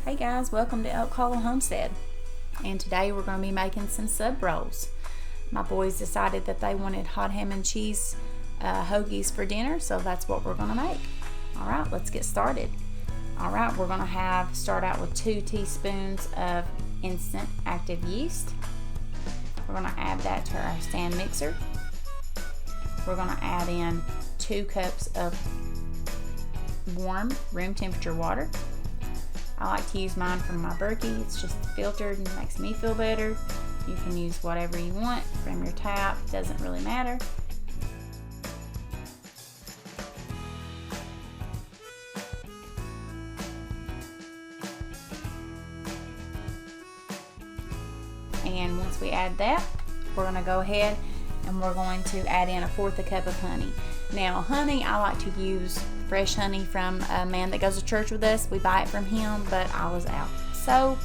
Hey guys, welcome to Elk Hollow Homestead, and today we're going to be making some sub rolls. My boys decided that they wanted hot ham and cheese hoagies for dinner, so that's what we're going to make. Alright, let's get started. Alright, we're going to start out with 2 teaspoons of instant active yeast. We're going to add that to our stand mixer. We're going to add in 2 cups of warm room temperature water. I like to use mine from my Berkey. It's just filtered and makes me feel better. You can use whatever you want from your tap, doesn't really matter. And once we add that, we're going to go ahead and we're going to add in 1/4 cup of honey. Now honey, I like to use fresh honey from a man that goes to church with us. We buy it from him, but I was out. So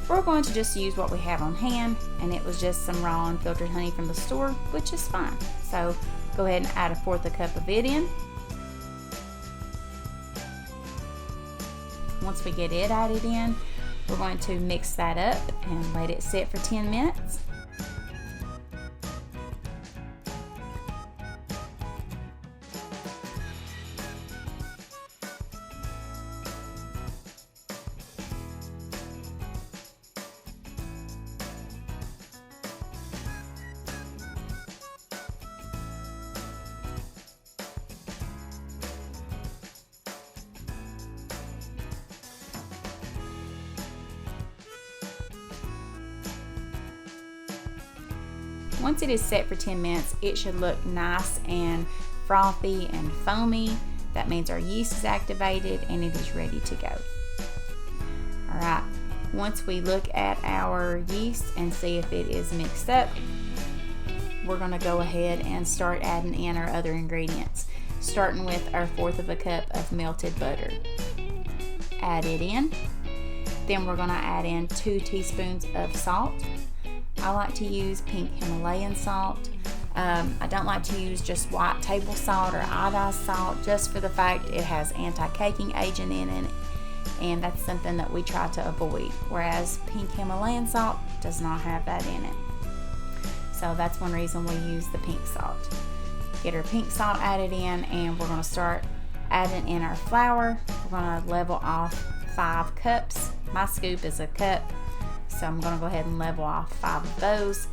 we're going to just use what we have on hand, and it was just some raw unfiltered honey from the store, which is fine. So go ahead and add 1/4 cup of it in. Once we get it added in, we're going to mix that up and let it sit for 10 minutes. Once it is set for 10 minutes, it should look nice and frothy and foamy. That means our yeast is activated and it is ready to go. Alright, once we look at our yeast and see if it is mixed up, we're going to go ahead and start adding in our other ingredients, starting with our 1/4 cup of melted butter. Add it in. Then we're going to add in 2 teaspoons of salt. I like to use pink Himalayan salt. I don't like to use just white table salt or iodized salt, just for the fact it has anti-caking agent in it, and that's something that we try to avoid, whereas pink Himalayan salt does not have that in it. So that's one reason we use the pink salt. Get our pink salt added in, and we're going to start adding in our flour. We're going to level off 5 cups. My scoop is a cup, so I'm going to go ahead and level off 5 of those.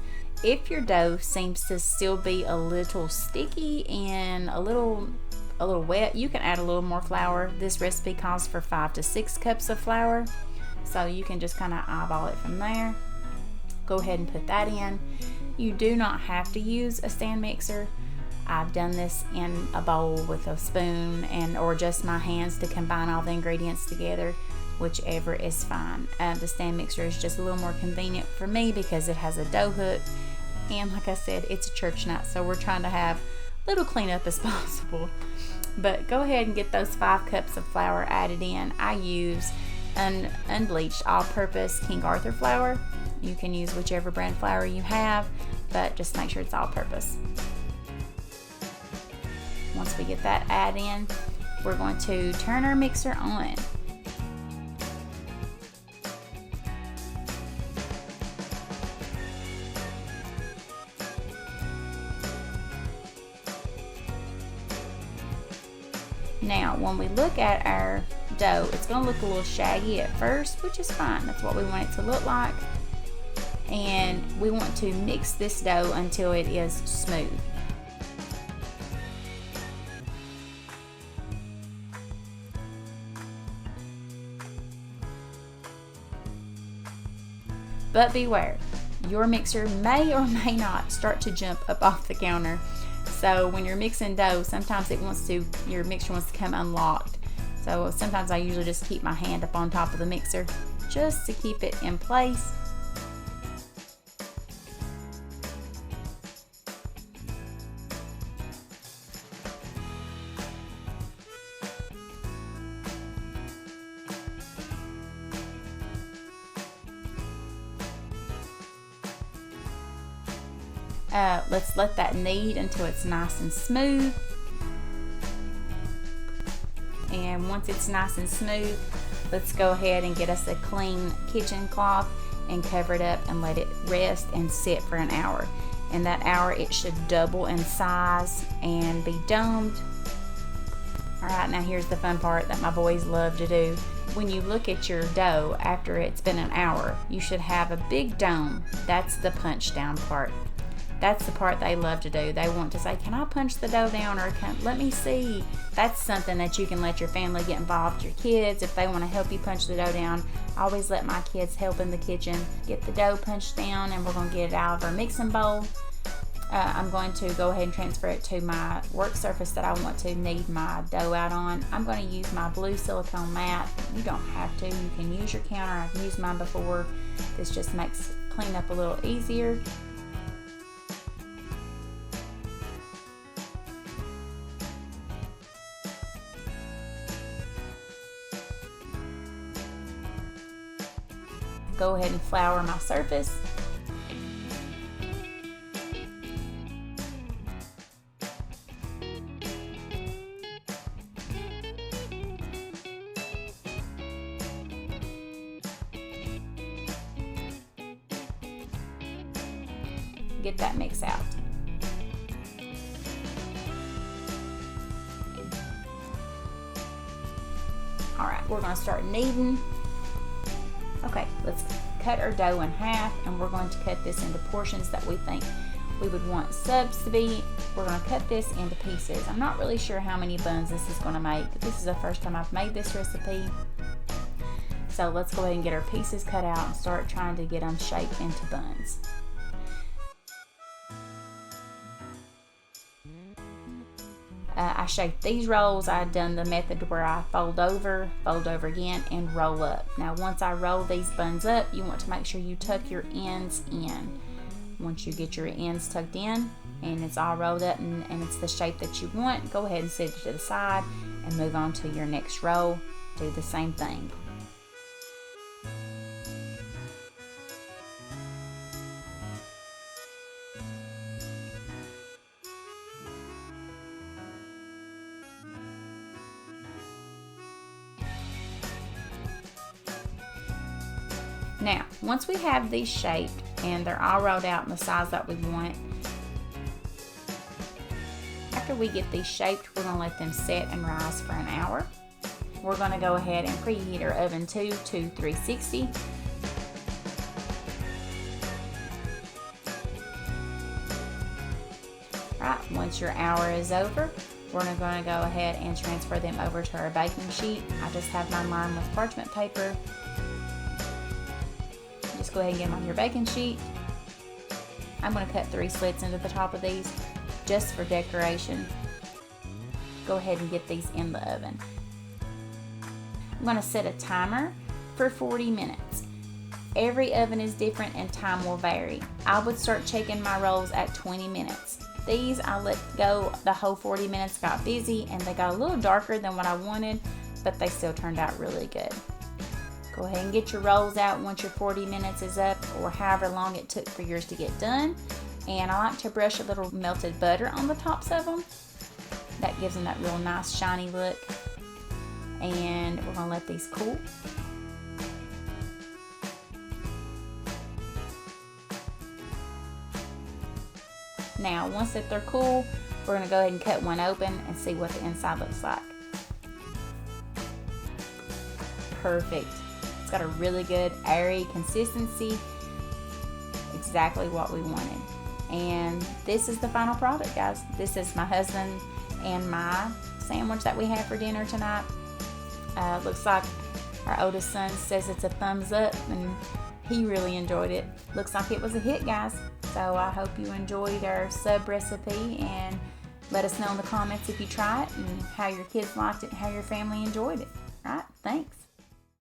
If your dough seems to still be a little sticky and a little wet, you can add a little more flour. This recipe calls for 5 to 6 cups of flour, so you can just kind of eyeball it from there. Go ahead and put that in. You do not have to use a stand mixer. I've done this in a bowl with a spoon or just my hands to combine all the ingredients together. Whichever is fine. The stand mixer is just a little more convenient for me because it has a dough hook, and like I said, it's a church night, so we're trying to have little cleanup as possible. But go ahead and get those 5 cups of flour added in. I use an unbleached all-purpose King Arthur flour. You can use whichever brand flour you have, but just make sure it's all-purpose. Once we get that added in, we're going to turn our mixer on. Now, when we look at our dough, it's going to look a little shaggy at first, which is fine. That's what we want it to look like. And we want to mix this dough until it is smooth. But beware, your mixer may or may not start to jump up off the counter. So when you're mixing dough, sometimes your mixer wants to come unlocked. So sometimes I usually just keep my hand up on top of the mixer just to keep it in place. Let's let that knead until it's nice and smooth. And once it's nice and smooth, Let's go ahead and get us a clean kitchen cloth and cover it up and let it rest and sit for an hour. In that hour, it should double in size and be domed. All right, now here's the fun part that my boys love to do. When you look at your dough after it's been an hour, you should have a big dome. That's the punch down part. That's the part they love to do. They want to say, can I punch the dough down, or let me see. That's something that you can let your family get involved, your kids, if they want to help you punch the dough down. I always let my kids help in the kitchen, get the dough punched down, and we're going to get it out of our mixing bowl. I'm going to go ahead and transfer it to my work surface that I want to knead my dough out on. I'm going to use my blue silicone mat. You don't have to. You can use your counter. I've used mine before. This just makes cleanup a little easier. Go ahead and flour my surface. Get that mix out. All right, we're going to start kneading. Okay, let's cut our dough in half, and we're going to cut this into portions that we think we would want subs to be. We're going to cut this into pieces. I'm not really sure how many buns this is going to make. This is the first time I've made this recipe. So let's go ahead and get our pieces cut out and start trying to get them shaped into buns. I shaped these rolls. I've done the method where I fold over again, and roll up. Now once I roll these buns up, you want to make sure you tuck your ends in. Once you get your ends tucked in and it's all rolled up and it's the shape that you want, go ahead and set it to the side and move on to your next roll. Do the same thing. Now, once we have these shaped and they're all rolled out in the size that we want, after we get these shaped, we're going to let them set and rise for an hour. We're going to go ahead and preheat our oven to 360. Right, once your hour is over, we're going to go ahead and transfer them over to our baking sheet. I just have mine lined with parchment paper. Just go ahead and get them on your baking sheet. I'm going to cut 3 slits into the top of these just for decoration. Go ahead and get these in the oven. I'm going to set a timer for 40 minutes. Every oven is different and time will vary. I would start checking my rolls at 20 minutes. These I let go the whole 40 minutes, got busy, and they got a little darker than what I wanted, but they still turned out really good. Go ahead and get your rolls out once your 40 minutes is up, or however long it took for yours to get done. And I like to brush a little melted butter on the tops of them. That gives them that real nice shiny look. And we're gonna let these cool. Now, once that they're cool, we're gonna go ahead and cut one open and see what the inside looks like. Perfect. It's got a really good airy consistency, exactly what we wanted. And this is the final product, guys. This is my husband and my sandwich that we had for dinner tonight. Looks like our oldest son says it's a thumbs up, and he really enjoyed it. Looks like it was a hit, guys. So I hope you enjoyed our sub recipe, and let us know in the comments if you try it and how your kids liked it and how your family enjoyed it. All right, thanks.